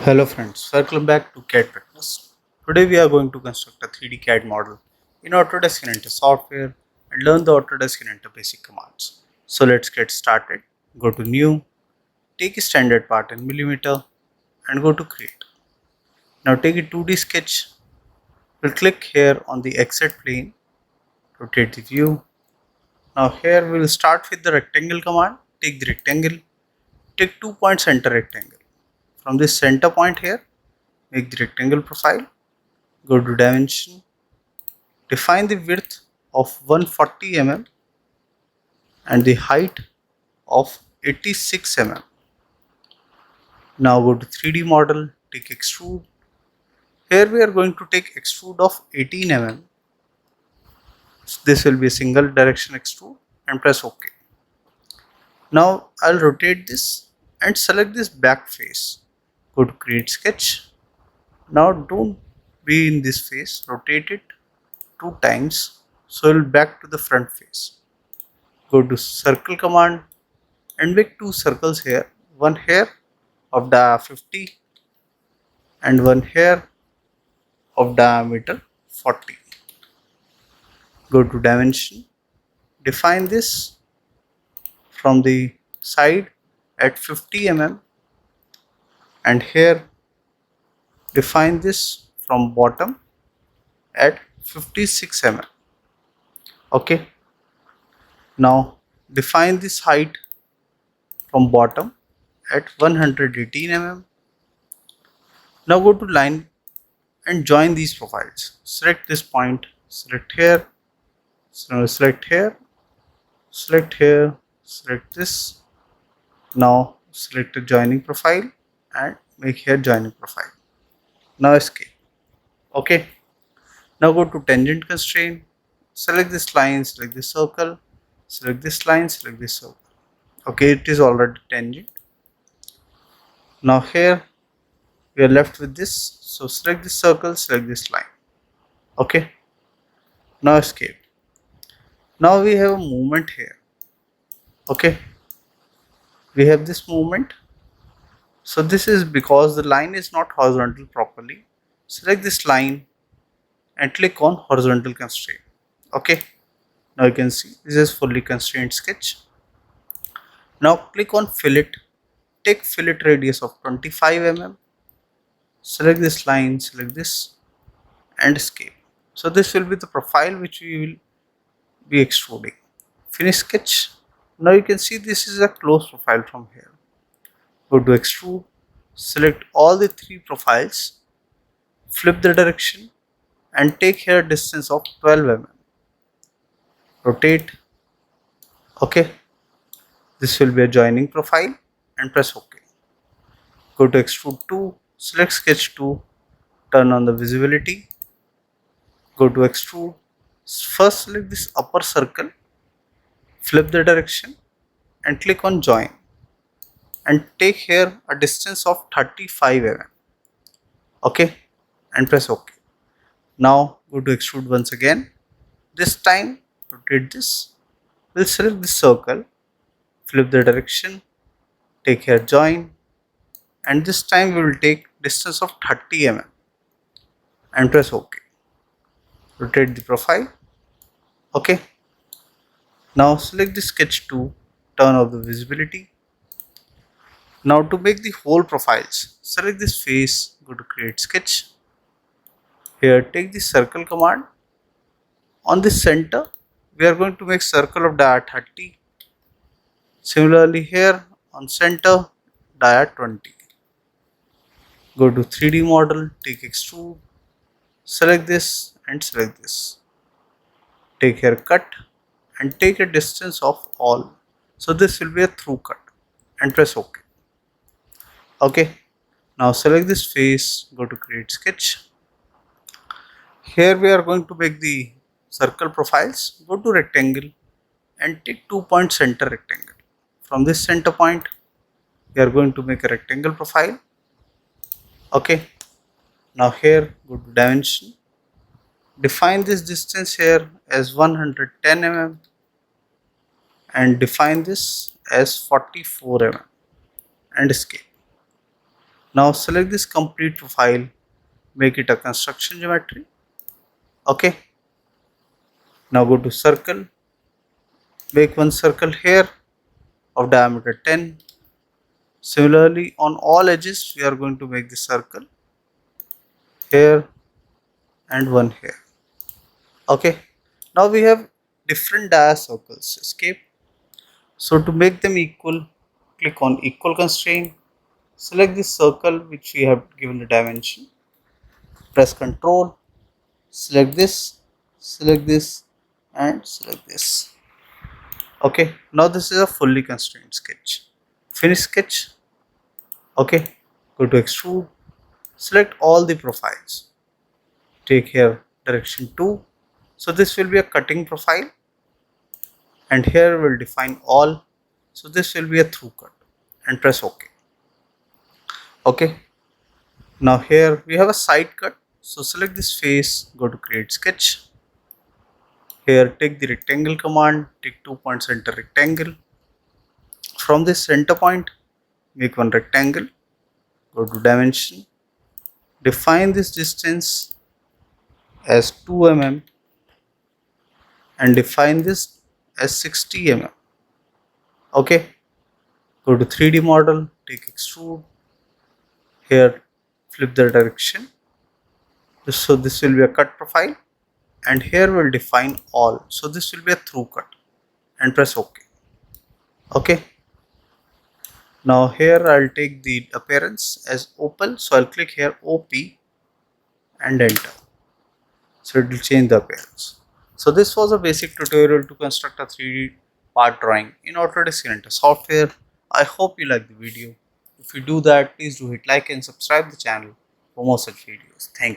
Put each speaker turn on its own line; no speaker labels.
Hello friends, welcome back to CAD Practice. Today we are going to construct a 3D CAD model in Autodesk Inventor software and learn the Autodesk Inventor basic commands. So let's get started. Go to New, take a standard part in millimeter and go to Create. Now take a 2D sketch. We'll click here on the exit plane, rotate the view. Now here we will start with the rectangle command. Take the rectangle, take 2 point center rectangle. From this center point here, make the rectangle profile, go to dimension, define the width of 140 mm and the height of 86 mm. Now go to 3D model, take extrude. Here we are going to take extrude of 18 mm. So this will be a single direction extrude and press OK. Now I'll rotate this and select this back face. Go to create sketch. Now don't be in this face, rotate it 2 times so it will back to the front face. Go to circle command and make 2 circles here, one here of diameter 50 and one here of diameter 40. Go to dimension, define this from the side at 50 mm and here define this from bottom at 56 mm. Okay. Now define this height from bottom at 118 mm. Now go to line and join these profiles. Select this point, select here, select here, select here, select this. Now select a joining profile and make here joining profile. Now escape. Okay. Now go to tangent constraint, select this line, select this circle, select this line, select this circle. Okay, it is already tangent. Now here we are left with this, so select this circle, select this line. Okay, now escape. Now we have a movement here. Okay, we have this movement. So this is because the line is not horizontal properly. Select this line and click on horizontal constraint. Okay, now you can see this is fully constrained sketch. Now click on fillet, take fillet radius of 25 mm, select this line, select this and escape. So this will be the profile which we will be extruding. Finish sketch. Now you can see this is a close profile from here. Go to extrude, select all the 3 profiles, flip the direction and take here distance of 12 mm. Rotate. Okay. This will be a joining profile and press OK. Go to extrude 2, select sketch 2, turn on the visibility. Go to extrude. First select this upper circle, flip the direction and click on join and take here a distance of 35 mm. Okay, and press OK. Now go to extrude once again. This time rotate this. We'll select this circle, flip the direction, take here join and this time we will take distance of 30 mm and press OK. Rotate the profile. Okay. Now select the sketch 2, turn off the visibility. Now to make the whole profiles, select this face, go to create sketch. Here take the circle command. On the center, we are going to make circle of diameter 30. Similarly here on center, diameter 20. Go to 3D model, take extrude, select this and select this. Take here cut and take a distance of all. So this will be a through cut and press OK. Okay, now select this face, go to create sketch. Here we are going to make the circle profiles. Go to rectangle and take 2 point center rectangle. From this center point, we are going to make a rectangle profile. Okay, now here go to dimension. Define this distance here as 110 mm and define this as 44 mm and escape. Now select this complete profile, make it a construction geometry. Okay. Now go to circle, make one circle here of diameter 10. Similarly, on all edges, we are going to make the circle here and one here. Okay. Now we have different dia circles. Escape. So to make them equal, click on equal constraint. Select this circle which we have given the dimension. Press Ctrl. Select this, and select this. Okay. Now this is a fully constrained sketch. Finish sketch. Okay. Go to extrude. Select all the profiles. Take here direction 2. So this will be a cutting profile, and here we'll define all. So this will be a through cut, and press OK. Okay. Now here we have a side cut. So select this face, go to create sketch. Here take the rectangle command, take 2 points, enter rectangle. From this center point, make one rectangle. Go to dimension. Define this distance as 2 mm and define this as 60 mm. Okay. Go to 3D model, take extrude. Here flip the direction. So this will be a cut profile, and here we'll define all. So this will be a through cut, and press OK. Okay. Now here I'll take the appearance as opal. So I'll click here OP and enter. So it will change the appearance. So this was a basic tutorial to construct a 3D part drawing in Autodesk Inventor software. I hope you like the video. If you do that, please do hit like and subscribe the channel for more such videos. Thank you.